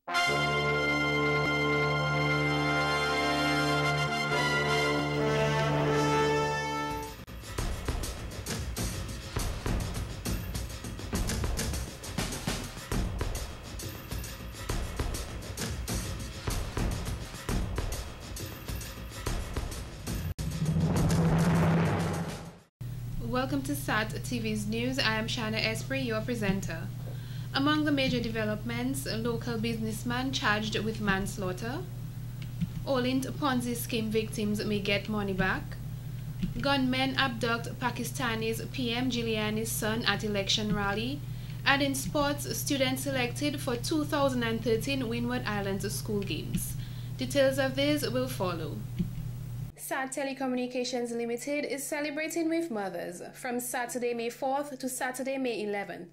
Welcome to SAT TV's news. I am Shana Esprit, your presenter. Among the major developments, a local businessman charged with manslaughter. Olint Ponzi scheme victims may get money back. Gunmen abduct Pakistani's PM Giuliani's son at election rally. And in sports, students selected for 2013 Windward Islands School Games. Details of this will follow. SAT Telecommunications Limited is celebrating with mothers from Saturday, May 4th to Saturday, May 11th.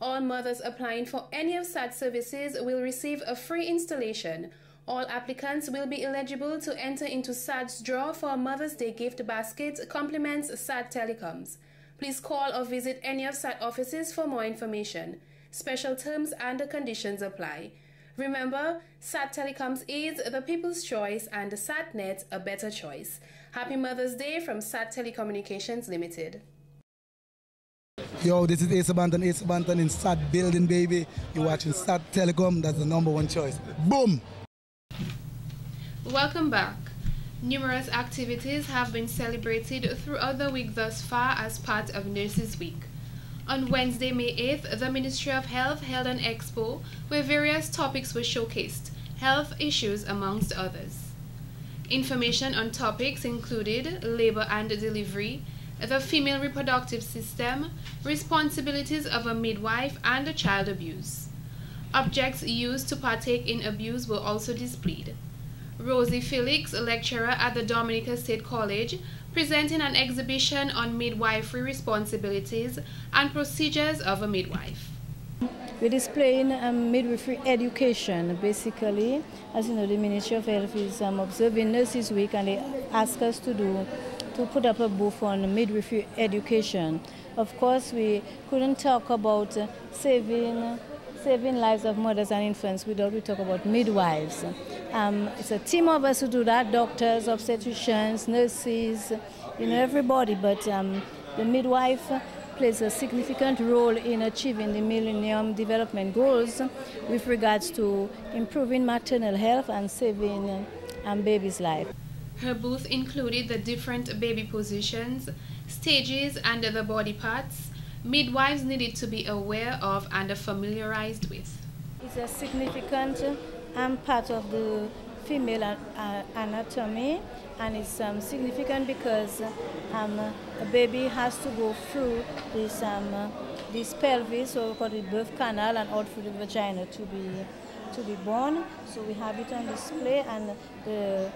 All mothers applying for any of SAT services will receive a free installation. All applicants will be eligible to enter into SAT's draw for a Mother's Day gift basket compliments SAT Telecoms. Please call or visit any of SAT offices for more information. Special terms and conditions apply. Remember, SAT Telecoms is the people's choice and SATnet a better choice. Happy Mother's Day from SAT Telecommunications Limited. Yo, this is Ace Banton in SAT building, baby. You're watching SAT Telecom, that's the #1 choice. Boom! Welcome back. Numerous activities have been celebrated throughout the week thus far as part of Nurses Week. On Wednesday, May 8th, the Ministry of Health held an expo where various topics were showcased, health issues amongst others. Information on topics included labor and delivery, the female reproductive system, responsibilities of a midwife, and child abuse. Objects used to partake in abuse were also displayed. Rosie Felix, a lecturer at the Dominica State College, presenting an exhibition on midwifery responsibilities and procedures of a midwife. We're displaying midwifery education. Basically, as you know, the Ministry of Health is observing Nurses Week, and they ask us to put up a booth on midwifery education. Of course, we couldn't talk about saving lives of mothers and infants without we talk about midwives. It's a team of us who do that: doctors, obstetricians, nurses, everybody. But the midwife plays a significant role in achieving the Millennium Development Goals with regards to improving maternal health and saving babies' life. Her booth included the different baby positions, stages, and the body parts midwives needed to be aware of and familiarized with. It's a significant part of the female anatomy, and it's significant because a baby has to go through this pelvis, or called the birth canal, and out through the vagina to be born. So we have it on display, and the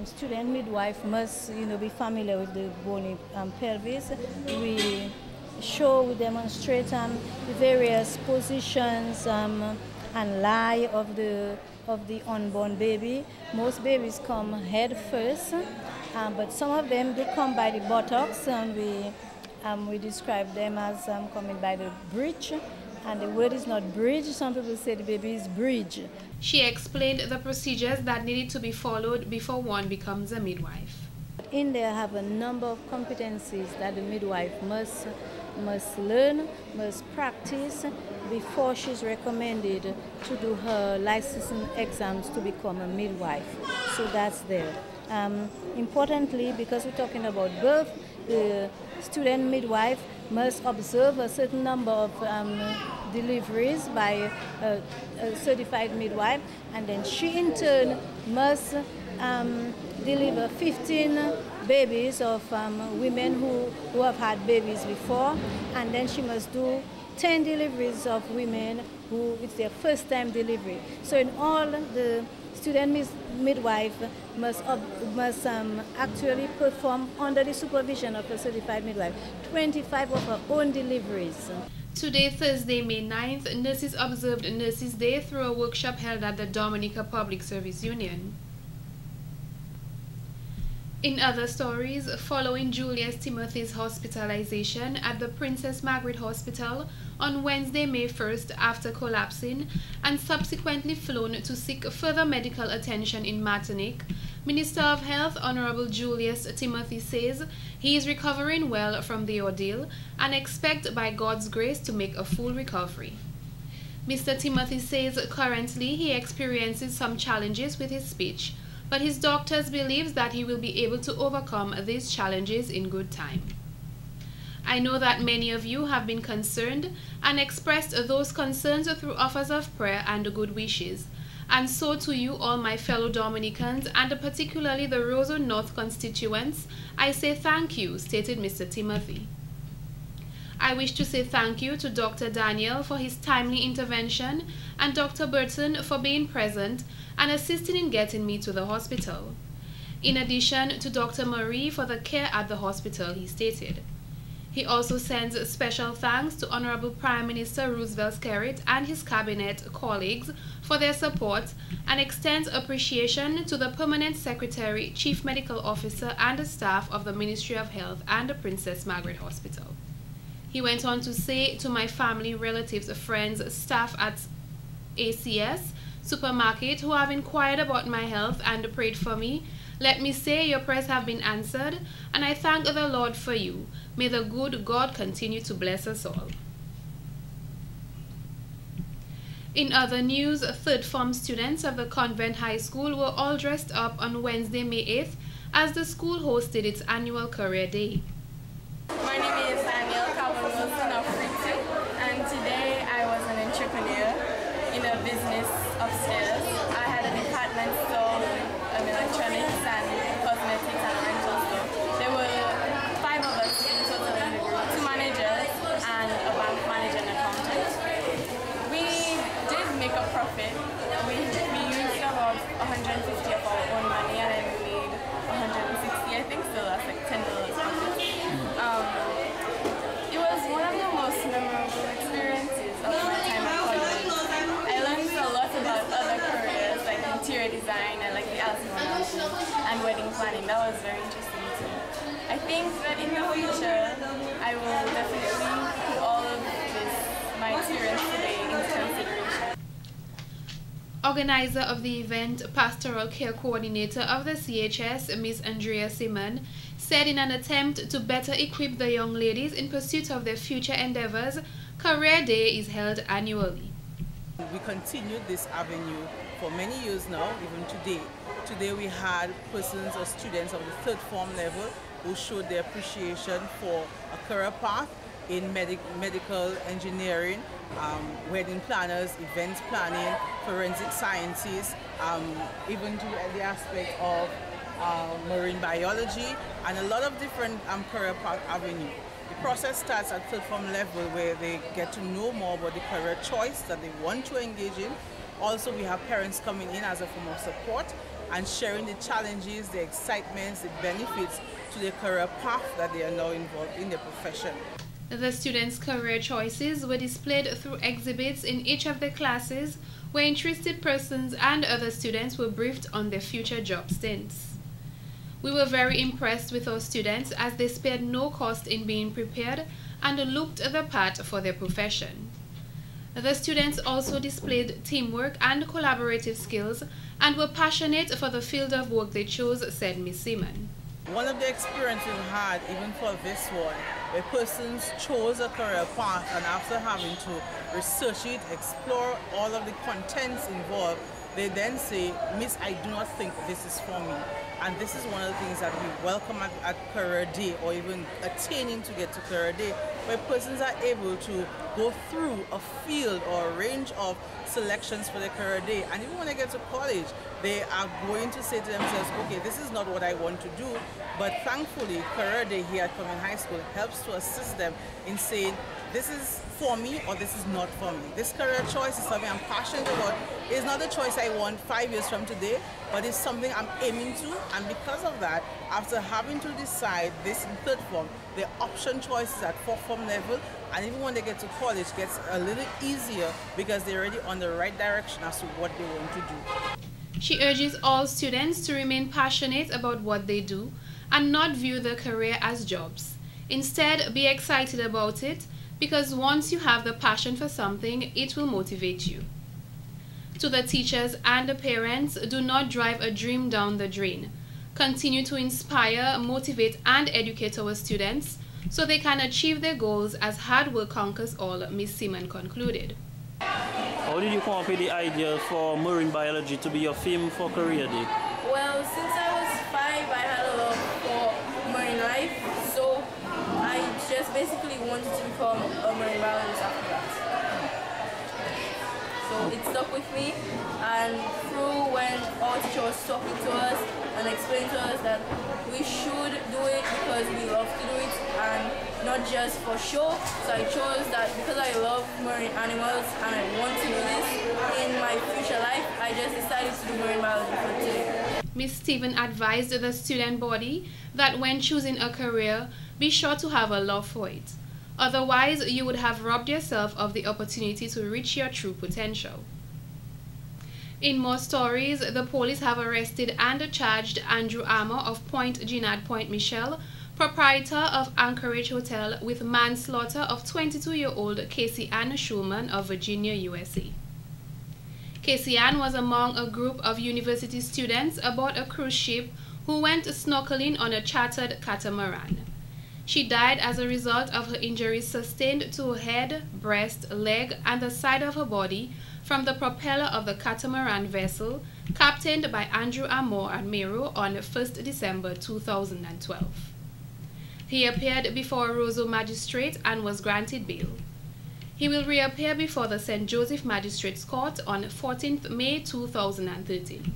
student midwife must be familiar with the bony pelvis. We demonstrate the various positions and lie of the unborn baby. Most babies come head first, but some of them do come by the buttocks, and we describe them as coming by the bridge. And the word is not bridge. Some people say the baby is bridge. She explained the procedures that needed to be followed before one becomes a midwife. In there have a number of competencies that the midwife must learn, must practice before she's recommended to do her licensing exams to become a midwife. So that's there. Importantly, because we're talking about birth, the student midwife must observe a certain number of deliveries by a certified midwife, and then she in turn must deliver 15 babies of women who have had babies before, and then she must do 10 deliveries of women who it's their first time delivery. So in all, the student midwife must actually perform under the supervision of a certified midwife 25 of her own deliveries. Today, Thursday, May 9th, nurses observed Nurses Day through a workshop held at the Dominica Public Service Union. In other stories, following Julius Timothy's hospitalization at the Princess Margaret Hospital on Wednesday, May 1st after collapsing and subsequently flown to seek further medical attention in Martinique, Minister of Health Honorable Julius Timothy says he is recovering well from the ordeal and expects by God's grace to make a full recovery. Mr. Timothy says currently he experiences some challenges with his speech, but his doctors believe that he will be able to overcome these challenges in good time. I know that many of you have been concerned and expressed those concerns through offers of prayer and good wishes, and so to you all my fellow Dominicans and particularly the Roseau North constituents, I say thank you, stated Mr. Timothy. I wish to say thank you to Dr. Daniel for his timely intervention and Dr. Burton for being present and assisting in getting me to the hospital. In addition to Dr. Marie for the care at the hospital, he stated. He also sends special thanks to Honorable Prime Minister Roosevelt Skerrit and his cabinet colleagues for their support and extends appreciation to the Permanent Secretary, Chief Medical Officer and the staff of the Ministry of Health and the Princess Margaret Hospital. He went on to say to my family, relatives, friends, staff at ACS supermarket who have inquired about my health and prayed for me, let me say your prayers have been answered, and I thank the Lord for you. May the good God continue to bless us all. In other news, third form students of the Convent High School were all dressed up on Wednesday, May 8th as the school hosted its annual Career Day. My name is Daniel Calvin-Wilson of Fritzy, and today I was an entrepreneur in a business upstairs. I had a department store of electronics and cosmetics and rental store. There were 5 of us in total in the group, 2 managers and a bank manager and accountant. We did make a profit. We used about 150 of our own money and then we made 160, I think, so that's like $10 profit. It was one of the most memorable experiences of my time at college. I learned a lot about other careers like interior design and like the alchemy and wedding planning. That was very interesting too. I think that in the future, I will definitely put all of this, my experience today, into consideration. Organizer of the event, Pastoral Care Coordinator of the CHS, Ms. Andrea Simon, said in an attempt to better equip the young ladies in pursuit of their future endeavors, Career Day is held annually. We continued this avenue for many years now, even today. Today we had persons or students of the third form level who showed their appreciation for a career path in medical engineering, wedding planners, events planning, forensic sciences, even to the aspect of marine biology, and a lot of different career path avenues. The process starts at third form level where they get to know more about the career choice that they want to engage in. Also, we have parents coming in as a form of support and sharing the challenges, the excitements, the benefits to their career path that they are now involved in their profession. The students' career choices were displayed through exhibits in each of the classes where interested persons and other students were briefed on their future job stints. We were very impressed with our students as they spared no cost in being prepared and looked the part for their profession. The students also displayed teamwork and collaborative skills and were passionate for the field of work they chose, said Ms. Seaman. One of the experiences we had, even for this one, where persons chose a career path and after having to research it, explore all of the contents involved, they then say, Miss, I do not think this is for me. And this is one of the things that we welcome at Career Day, or even attaining to get to Career Day, where persons are able to go through a field or a range of selections for their Career Day. And even when they get to college, they are going to say to themselves, okay, this is not what I want to do, but thankfully Career Day here at Convent High School helps to assist them in saying, this is for me or this is not for me. This career choice is something I'm passionate about. It's not the choice I want 5 years from today, but it's something I'm aiming to, and because of that, after having to decide this in third form, the option choices at fourth form level, and even when they get to college, gets a little easier because they're already on the right direction as to what they want to do. She urges all students to remain passionate about what they do and not view the career as jobs. Instead, be excited about it, because once you have the passion for something, it will motivate you. To the teachers and the parents, do not drive a dream down the drain. Continue to inspire, motivate, and educate our students so they can achieve their goals as hard work conquers all, Ms. Seaman concluded. How did you come up with the idea for marine biology to be your theme for Career Day? Well, since I was 5, I had a love for marine life, so I just basically wanted to become a marine biologist after that. So it stuck with me, and through when our teacher was talking to us and explaining to us that we should do it because we love to do it and not just for show. So I chose that because I love marine animals and I want to do this in my future life, I just decided to do marine biology for today. Ms. Stephen advised the student body that when choosing a career, be sure to have a love for it. Otherwise, you would have robbed yourself of the opportunity to reach your true potential. In more stories, the police have arrested and charged Andrew Armour of Point Ginad Point Michelle, proprietor of Anchorage Hotel, with manslaughter of 22-year-old Casey Ann Schulman of Virginia, USA. Casey Ann was among a group of university students aboard a cruise ship who went snorkeling on a chartered catamaran. She died as a result of her injuries sustained to her head, breast, leg, and the side of her body from the propeller of the catamaran vessel, captained by Andrew Armour at Meru on 1st December 2012. He appeared before a Roseau magistrate and was granted bail. He will reappear before the St. Joseph Magistrates Court on 14th May 2013.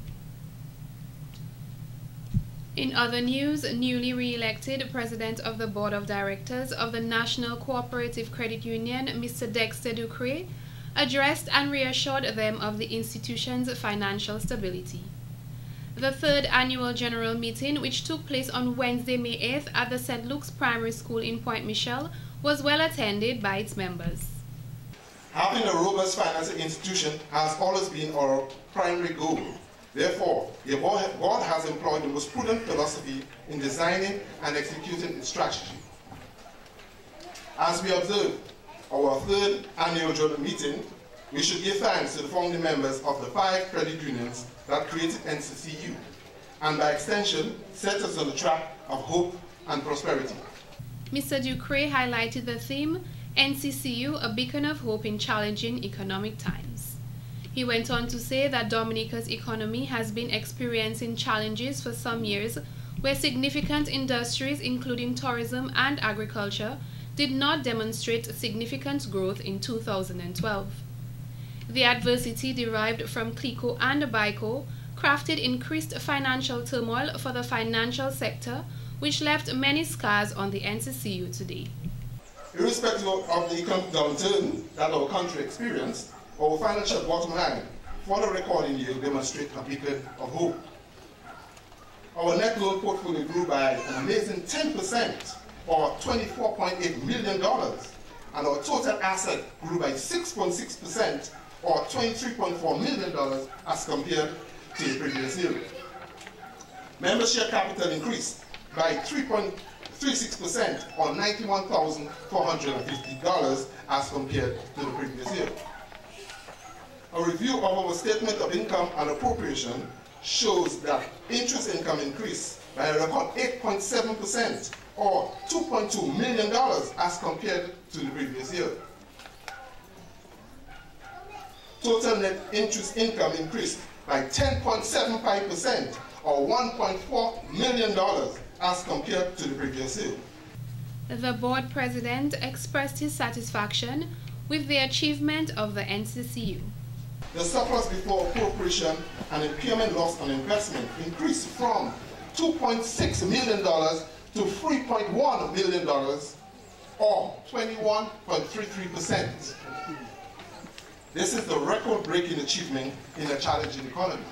In other news, newly re-elected President of the Board of Directors of the National Cooperative Credit Union, Mr. Dexter Ducre, addressed and reassured them of the institution's financial stability. The third annual general meeting, which took place on Wednesday, May 8th at the St. Luke's Primary School in Point Michelle, was well attended by its members. Having a robust financial institution has always been our primary goal. Therefore, the board has employed the most prudent philosophy in designing and executing its strategy. As we observe our third annual general meeting, we should give thanks to the founding members of the 5 credit unions that created NCCU, and by extension, set us on the track of hope and prosperity. Mr. Ducre highlighted the theme, NCCU, a beacon of hope in challenging economic times. He went on to say that Dominica's economy has been experiencing challenges for some years, where significant industries, including tourism and agriculture, did not demonstrate significant growth in 2012. The adversity derived from CLICO and BICO crafted increased financial turmoil for the financial sector, which left many scars on the NCCU today. Irrespective of the economic downturn that our country experienced, our financial bottom line for the recording year demonstrates a beacon of hope. Our net loan portfolio grew by an amazing 10%, or $24.8 million, and our total asset grew by 6.6%, or $23.4 million as compared to the previous year. Membership capital increased by 3.36%, or $91,450 as compared to the previous year. A review of our statement of income and appropriation shows that interest income increased by a record 8.7%, or $2.2 million as compared to the previous year. Total net interest income increased by 10.75%, or $1.4 million as compared to the previous year. The board president expressed his satisfaction with the achievement of the NCCU. The surplus before appropriation and impairment loss on investment increased from $2.6 million to $3.1 million, or 21.33%. This is the record-breaking achievement in a challenging economy.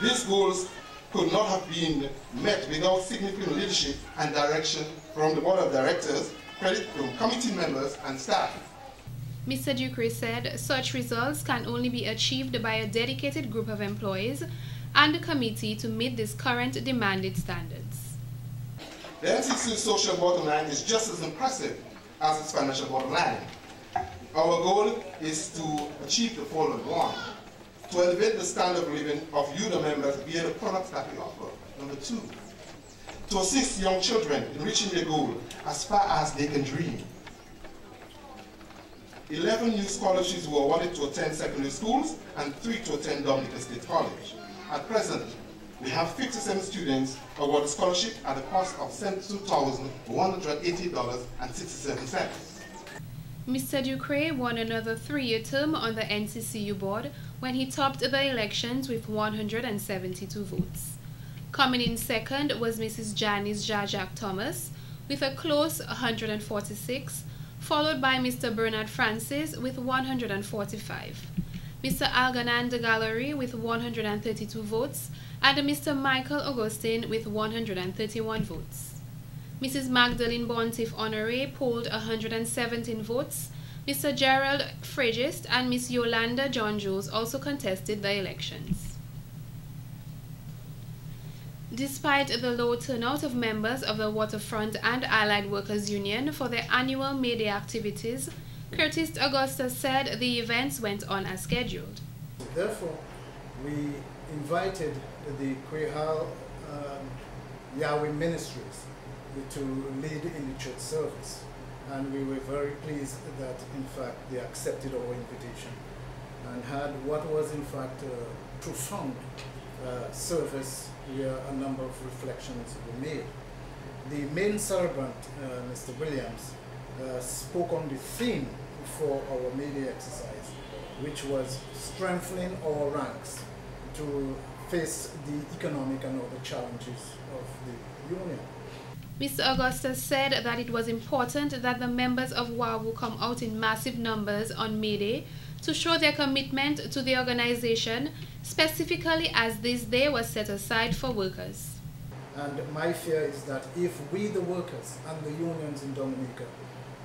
These goals could not have been met without significant leadership and direction from the Board of Directors, credit from committee members and staff. Mr. Ducre said such results can only be achieved by a dedicated group of employees and a committee to meet these current demanded standards. The NCC's social bottom line is just as impressive as its financial bottom line. Our goal is to achieve the following: 1, to elevate the standard of living of UDA members via the products that we offer. Number 2, to assist young children in reaching their goal as far as they can dream. 11 new scholarships were awarded to attend secondary schools and 3 to attend Dominica State College. At present, we have 57 students awarded scholarship at a cost of $72,180.67. Mr. Ducre won another 3-year term on the NCCU board when he topped the elections with 172 votes. Coming in second was Mrs. Janice Jajak Thomas with a close 146, followed by Mr. Bernard Francis with 145, Mr. Alganan de Gallery with 132 votes, and Mr. Michael Augustine with 131 votes. Mrs. Magdalene Bontiff Honoré polled 117 votes. Mr. Gerald Frigist and Miss Yolanda John Joes also contested the elections. Despite the low turnout of members of the Waterfront and Allied Workers Union for their annual May Day activities, Curtis Augusta said the events went on as scheduled. Therefore, we invited the Quehal Yahweh Ministries to lead in the church service, and we were very pleased that in fact they accepted our invitation and had what was in fact a profound service where a number of reflections were made. The main celebrant, Mr. Williams, spoke on the theme for our May Day exercise, which was strengthening our ranks to face the economic and other challenges of the union. Mr. Augusta said that it was important that the members of WAWU come out in massive numbers on May Day to show their commitment to the organization, specifically as this day was set aside for workers. And my fear is that if we, the workers and the unions in Dominica,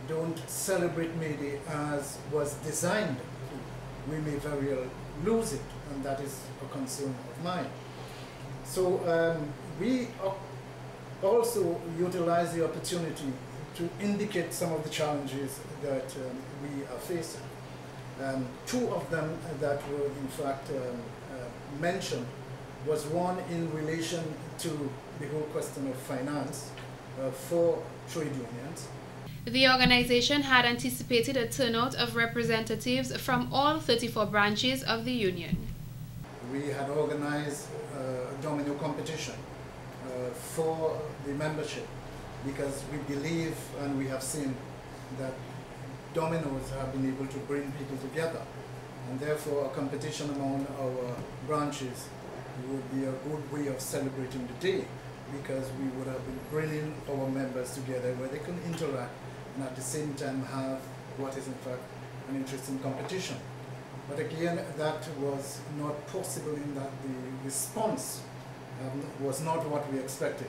don't celebrate May Day as was designed, we may very well lose it, and that is a concern of mine. So we also utilize the opportunity to indicate some of the challenges that we are facing. 2 of them that were in fact mentioned was one in relation to the whole question of finance for trade unions. The organization had anticipated a turnout of representatives from all 34 branches of the union. We had organized a domino competition for the membership because we believe and we have seen that dominoes have been able to bring people together, and therefore a competition among our branches would be a good way of celebrating the day, because we would have been bringing our members together where they can interact and at the same time have what is in fact an interesting competition. But again, that was not possible in that the response was not what we expected.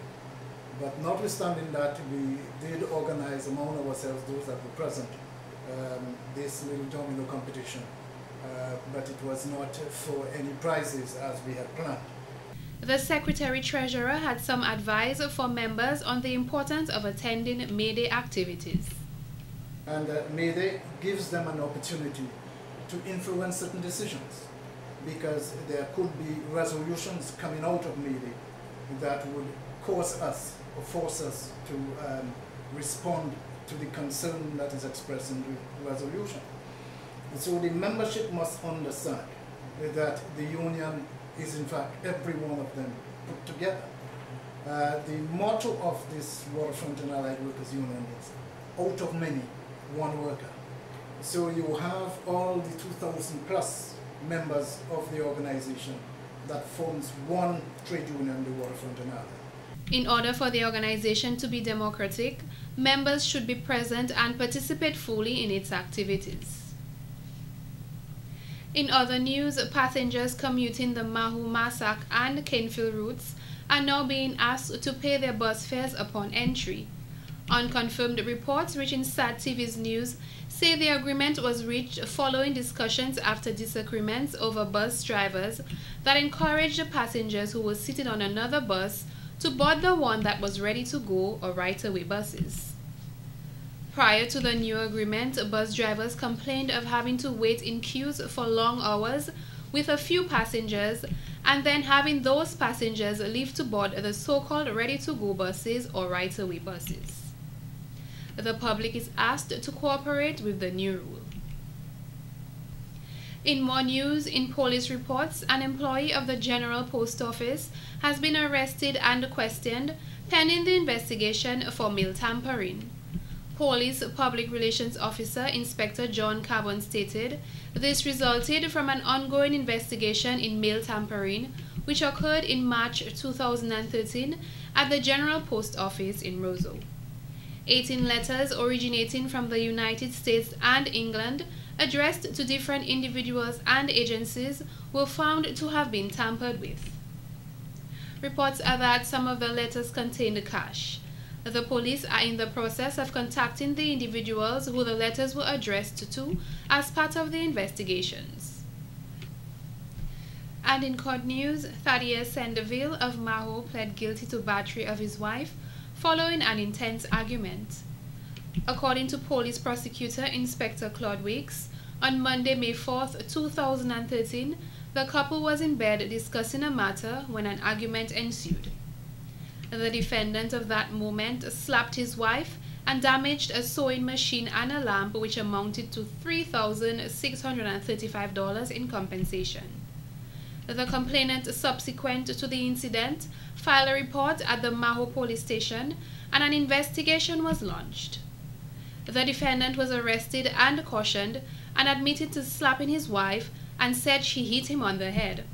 But notwithstanding that, we did organize among ourselves, those that were present, this little domino competition, but it was not for any prizes as we had planned. The Secretary-Treasurer had some advice for members on the importance of attending May Day activities. And May Day gives them an opportunity to influence certain decisions, because there could be resolutions coming out of May Day that would cause us or force us to respond to the concern that is expressed in the resolution. And so the membership must understand that the union is in fact every one of them put together. The motto of this Waterfront and Allied Workers Union is out of many, one worker. So you have all the 2,000 plus members of the organization that forms one trade union, the Waterfront and Allied. In order for the organization to be democratic, members should be present and participate fully in its activities. In other news, passengers commuting the Mahu, Masak and Kenfield routes are now being asked to pay their bus fares upon entry. Unconfirmed reports reaching SAT TV's news say the agreement was reached following discussions after disagreements over bus drivers that encouraged the passengers who were seated on another bus to board the one that was ready to go or right-away buses. Prior to the new agreement, bus drivers complained of having to wait in queues for long hours with a few passengers and then having those passengers leave to board the so-called ready-to-go buses or right-away buses. The public is asked to cooperate with the new rule. In more news, in police reports, an employee of the General Post Office has been arrested and questioned pending the investigation for mail tampering. Police Public Relations Officer Inspector John Carbon stated this resulted from an ongoing investigation in mail tampering which occurred in March 2013 at the General Post Office in Roseau. 18 letters originating from the United States and England addressed to different individuals and agencies were found to have been tampered with. Reports are that some of the letters contained cash. The police are in the process of contacting the individuals who the letters were addressed to as part of the investigations. And in court news, Thaddeus Senderville of Maho pled guilty to battery of his wife following an intense argument. According to Police Prosecutor Inspector Claude Weeks, on Monday, May 4th, 2013, the couple was in bed discussing a matter when an argument ensued. The defendant of that moment slapped his wife and damaged a sewing machine and a lamp which amounted to $3,635 in compensation. The complainant, subsequent to the incident, filed a report at the Maho police station and an investigation was launched. The defendant was arrested and cautioned and admitted to slapping his wife and said she hit him on the head.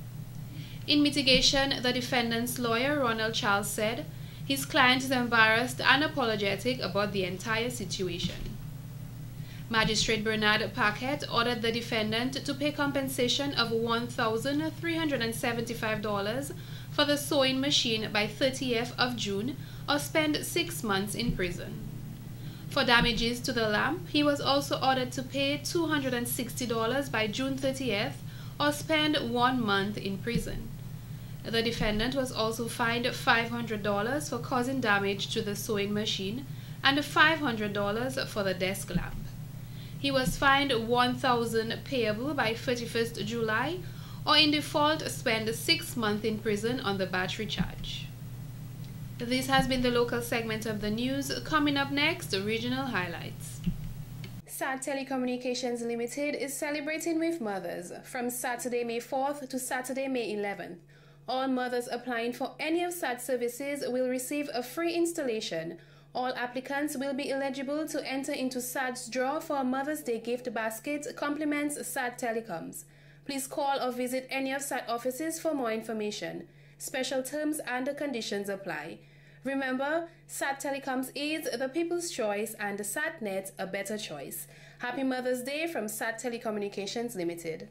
In mitigation, the defendant's lawyer, Ronald Charles, said his client is embarrassed and apologetic about the entire situation. Magistrate Bernard Paquette ordered the defendant to pay compensation of $1,375 for the sewing machine by 30th of June or spend 6 months in prison. For damages to the lamp, he was also ordered to pay $260 by June 30th or spend 1 month in prison. The defendant was also fined $500 for causing damage to the sewing machine and $500 for the desk lamp. He was fined $1,000 payable by 31st July or in default spend 6 months in prison on the battery charge. This has been the local segment of the news. Coming up next, the regional highlights. SAT Telecommunications Limited is celebrating with mothers from Saturday, May 4th to Saturday, May 11th. All mothers applying for any of SAT services will receive a free installation. All applicants will be eligible to enter into SAT's draw for a Mother's Day gift basket compliments SAT Telecoms. Please call or visit any of SAT offices for more information. Special terms and conditions apply. Remember, SAT Telecoms is the people's choice and SATnet a better choice. Happy Mother's Day from SAT Telecommunications Limited.